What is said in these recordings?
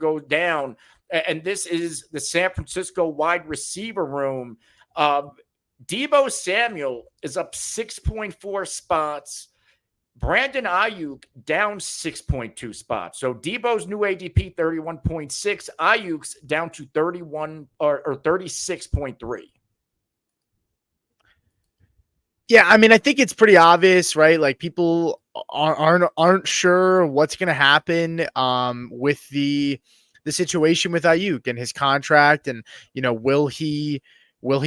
go down, and this is the San Francisco wide receiver room. Deebo Samuel is up 6.4 spots. Brandon Aiyuk down 6.2 spots. So Deebo's new ADP 31.6, Aiyuk's down to 31 or 36.3. Yeah, I mean, I think it's pretty obvious, right? Like people aren't sure what's going to happen with the situation with Aiyuk and his contract, and will he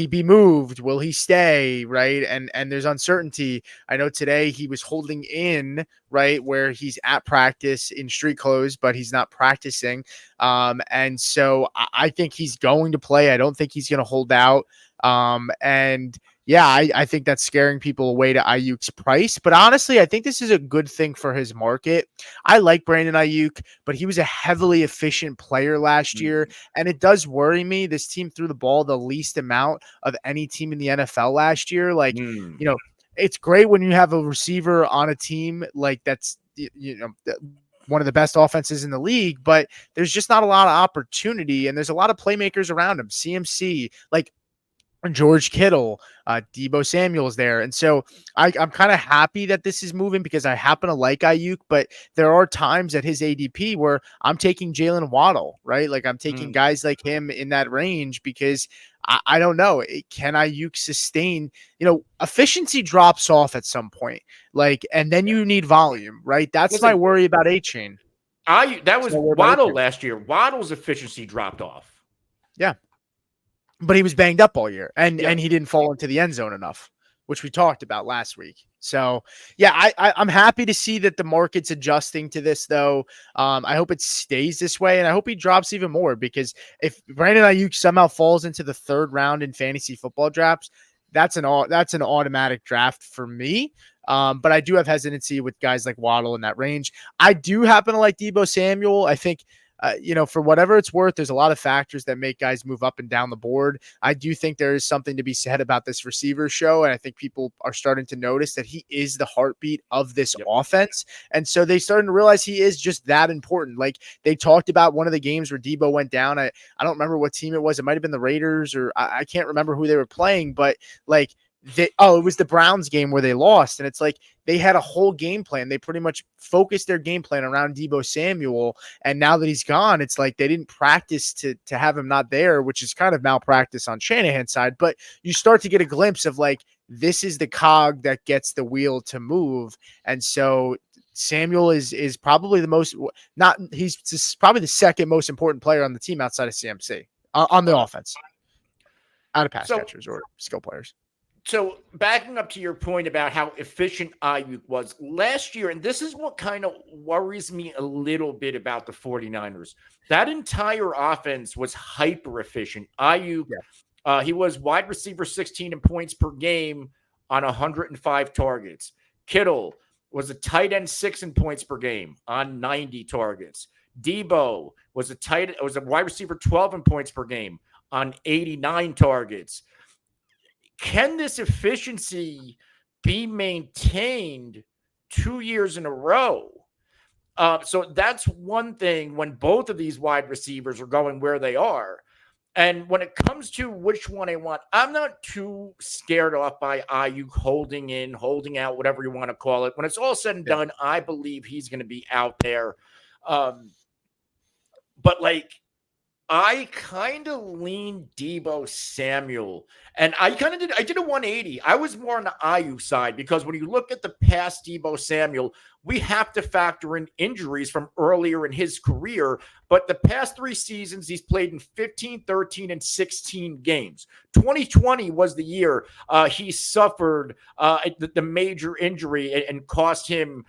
be moved? Will he stay? Right. And there's uncertainty. I know today he was holding in, right, where he's at practice in street clothes, but he's not practicing. And so I think he's going to play. I don't think he's going to hold out. And yeah, I think that's scaring people away to Aiyuk's price. But honestly, I think this is a good thing for his market. I like Brandon Aiyuk, but he was a heavily efficient player last year. And it does worry me. This team threw the ball the least amount of any team in the NFL last year. Like, it's great when you have a receiver on a team like that's, one of the best offenses in the league, but there's just not a lot of opportunity. And there's a lot of playmakers around him. CMC, like George Kittle, Deebo Samuel's there. And so I'm kind of happy that this is moving because I happen to like Aiyuk, but there are times at his ADP where I'm taking Jalen Waddle, right? Like I'm taking guys like him in that range because I don't know. Can Aiyuk sustain, efficiency drops off at some point, and then you need volume, right? That's my worry about A-Chain. That was Waddle last year. Waddle's efficiency dropped off. Yeah. But he was banged up all year, and he didn't fall into the end zone enough, which we talked about last week. So, yeah, I'm happy to see that the market's adjusting to this, though. I hope it stays this way, and I hope he drops even more because if Brandon Aiyuk somehow falls into the third round in fantasy football drafts, that's an automatic draft for me. But I do have hesitancy with guys like Waddle in that range. I do happen to like Deebo Samuel. I think for whatever it's worth, there's a lot of factors that make guys move up and down the board. I do think there is something to be said about this receiver show. And I think people are starting to notice that he is the heartbeat of this offense. And so they starting to realize he is just that important. Like they talked about one of the games where Deebo went down. I don't remember what team it was. It might've been the Raiders or I can't remember who they were playing, but it was the Browns game where they lost. And it's like they had a whole game plan. They pretty much focused their game plan around Deebo Samuel. And now that he's gone, it's like they didn't practice to have him not there, which is kind of malpractice on Shanahan's side. But you start to get a glimpse of this is the cog that gets the wheel to move. And so Samuel is probably he's probably the second most important player on the team outside of CMC on the offense, out of pass catchers or skill players. So backing up to your point about how efficient Aiyuk was last year, and this is what kind of worries me a little bit about the 49ers. That entire offense was hyper efficient. Aiyuk, he was wide receiver 16 in points per game on 105 targets. Kittle was a tight end 6 in points per game on 90 targets. Deebo was a wide receiver 12 in points per game on 89 targets. Can this efficiency be maintained 2 years in a row? So that's one thing when both of these wide receivers are going where they are. And when it comes to which one I want, I'm not too scared off by Aiyuk holding in, holding out, whatever you want to call it. When it's all said and done, I believe he's going to be out there. But I kind of lean Deebo Samuel, and I did a 180. I was more on the Aiyuk side because when you look at the past Deebo Samuel, we have to factor in injuries from earlier in his career. But the past 3 seasons, he's played in 15, 13, and 16 games. 2020 was the year he suffered the major injury and cost him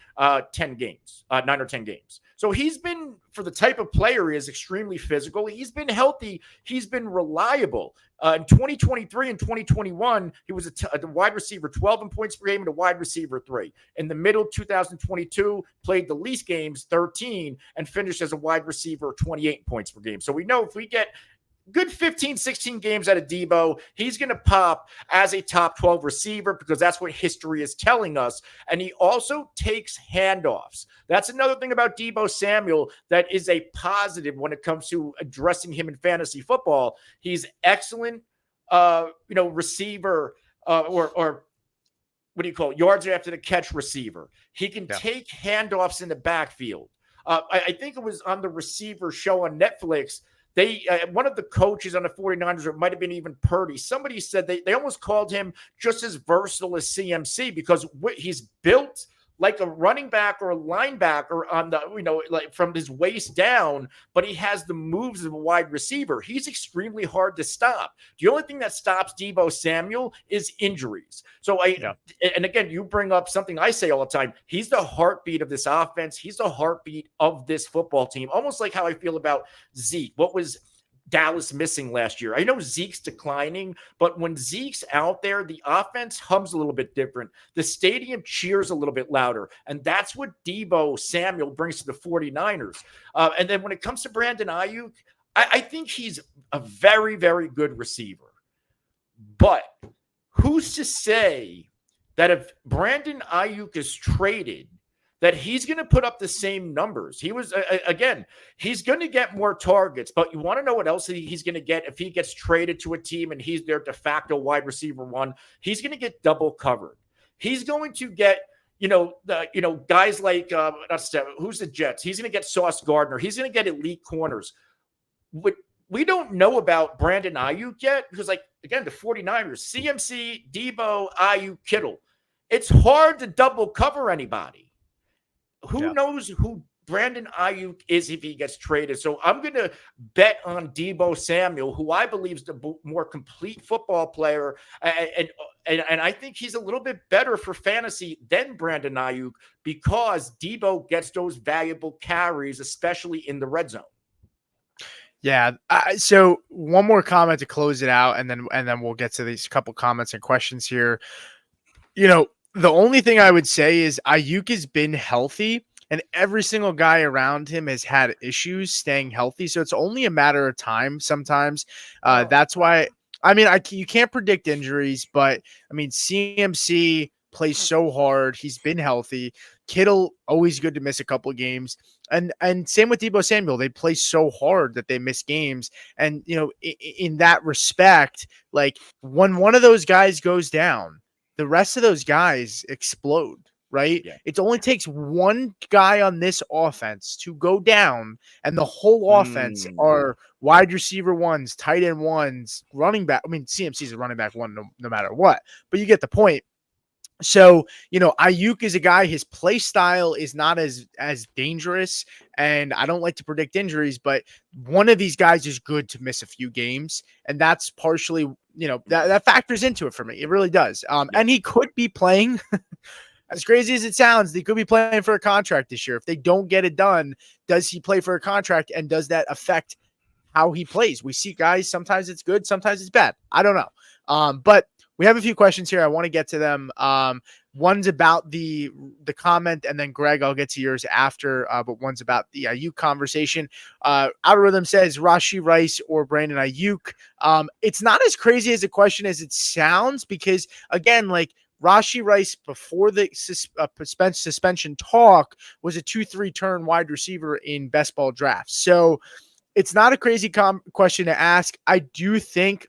10 games, 9 or 10 games. So he's been, for the type of player he is, extremely physical. He's been healthy. He's been reliable. In 2023 and 2021, he was a wide receiver 12 in points per game and a wide receiver 3. In the middle of 2022, played the least games, 13, and finished as a wide receiver 28 points per game. So we know if we get good 15, 16 games out of Deebo. He's going to pop as a top 12 receiver because that's what history is telling us. And he also takes handoffs. That's another thing about Deebo Samuel that is a positive when it comes to addressing him in fantasy football. He's excellent, receiver or what do you call it? Yards after the catch receiver. He can take handoffs in the backfield. I think it was on the receiver show on Netflix. They one of the coaches on the 49ers, or it might have been even Purdy, somebody said they almost called him just as versatile as CMC because he's built like a running back or a linebacker on the, like from his waist down, but he has the moves of a wide receiver. He's extremely hard to stop. The only thing that stops Deebo Samuel is injuries. So and again, you bring up something I say all the time. He's the heartbeat of this offense. He's the heartbeat of this football team, almost like how I feel about Zeke. What was Dallas missing last year? I know Zeke's declining, but when Zeke's out there, the offense hums a little bit different. The stadium cheers a little bit louder. And that's what Deebo Samuel brings to the 49ers. And then when it comes to Brandon Aiyuk, I think he's a very, very good receiver. But who's to say that if Brandon Aiyuk is traded, that he's going to put up the same numbers? He was, again, he's going to get more targets, but you want to know what else he's going to get if he gets traded to a team and he's their de facto wide receiver one? He's going to get double covered. He's going to get, guys like, who's the Jets? He's going to get Sauce Gardner. He's going to get elite corners. We don't know about Brandon Aiyuk yet because, again, the 49ers, CMC, Deebo, Aiyuk, Kittle. It's hard to double cover anybody. Who knows who Brandon Aiyuk is if he gets traded? So I'm going to bet on Deebo Samuel, who I believe is the more complete football player. And I think he's a little bit better for fantasy than Brandon Aiyuk because Deebo gets those valuable carries, especially in the red zone. Yeah. So one more comment to close it out, and then we'll get to these couple comments and questions here. The only thing I would say is Aiyuk has been healthy, and every single guy around him has had issues staying healthy. So it's only a matter of time sometimes. That's why, you can't predict injuries, but CMC plays so hard. He's been healthy. Kittle, always good to miss a couple of games. And same with Deebo Samuel. They play so hard that they miss games. And, in that respect, like when one of those guys goes down, the rest of those guys explode, right? Yeah. It only takes one guy on this offense to go down, and the whole offense are wide receiver ones, tight end ones, running back. CMC is a running back one no matter what, but you get the point. So, Aiyuk is a guy, his play style is not as dangerous, and I don't like to predict injuries, but one of these guys is good to miss a few games, and that's partially, that factors into it for me. It really does. And he could be playing, as crazy as it sounds, they could be playing for a contract this year. If they don't get it done, does he play for a contract, and does that affect how he plays? We see guys, sometimes it's good, sometimes it's bad. I don't know. But we have a few questions here. I want to get to them. One's about the comment, and then Greg, I'll get to yours after. But one's about the Aiyuk conversation. Algorithm says Rashee Rice or Brandon Aiyuk. It's not as crazy as a question as it sounds because, again, like Rashee Rice before the suspension talk was a 2-3 turn wide receiver in best ball drafts. So it's not a crazy question to ask. I do think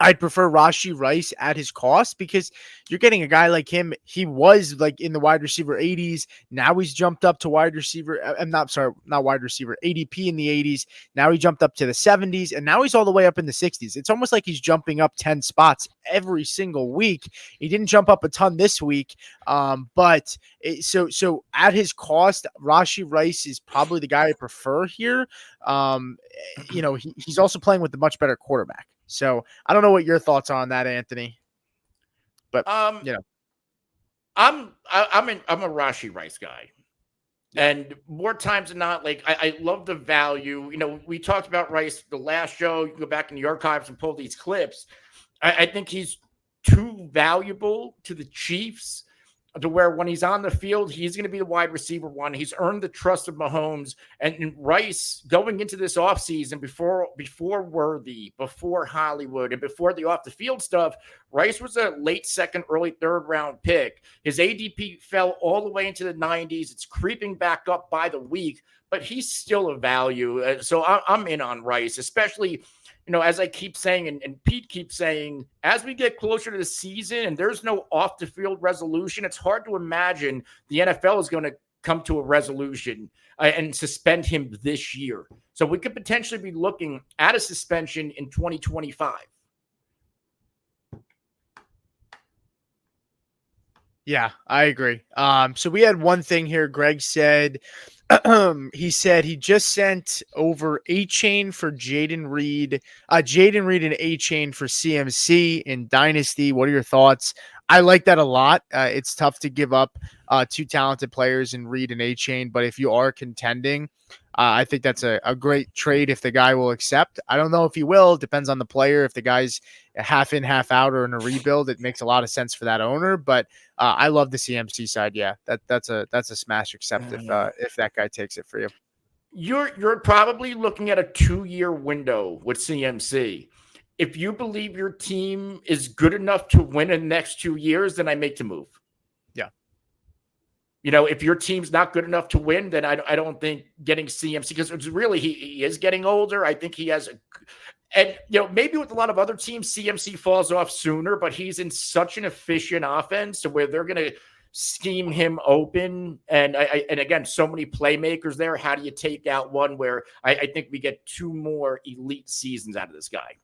I'd prefer Rashee Rice at his cost because you're getting a guy like him. He was like in the wide receiver 80s. Now he's jumped up to wide receiver. Not wide receiver, ADP in the 80s. Now he jumped up to the 70s, and now he's all the way up in the 60s. It's almost like he's jumping up 10 spots every single week. He didn't jump up a ton this week, but so at his cost, Rashee Rice is probably the guy I prefer here. He's also playing with a much better quarterback. So I don't know what your thoughts are on that, Anthony. But I'm a Rashee Rice guy. And more times than not, like I love the value. We talked about Rice the last show. You can go back in the archives and pull these clips. I think he's too valuable to the Chiefs to where when he's on the field, he's going to be the wide receiver one. He's earned the trust of Mahomes and Rice going into this offseason before Worthy, before Hollywood, and before the off the field stuff. Rice was a late second, early third round pick. His ADP fell all the way into the 90s. It's creeping back up by the week, but he's still a value. So I'm in on Rice, especially, as I keep saying, and Pete keeps saying, as we get closer to the season and there's no off the field resolution, it's hard to imagine the NFL is going to come to a resolution and suspend him this year. So we could potentially be looking at a suspension in 2025. Yeah, I agree. So we had one thing here. Greg said, he said he just sent over A-Chain for Jaden Reed and A-Chain for CMC in Dynasty. What are your thoughts? I like that a lot. It's tough to give up two talented players in Reed and A-Chain, but if you are contending, I think that's a great trade if the guy will accept. I don't know if he will. Depends on the player. If the guy's half in, half out, or in a rebuild, it makes a lot of sense for that owner. But I love the CMC side. Yeah, that's a smash accept if that guy takes it for you. You're probably looking at a 2-year window with CMC. If you believe your team is good enough to win in the next 2 years, then I make the move. Yeah. If your team's not good enough to win, then I don't think getting CMC, because it's really, he is getting older. I think he has maybe with a lot of other teams, CMC falls off sooner, but he's in such an efficient offense to where they're going to scheme him open. And again, so many playmakers there. How do you take out one where I think we get 2 more elite seasons out of this guy?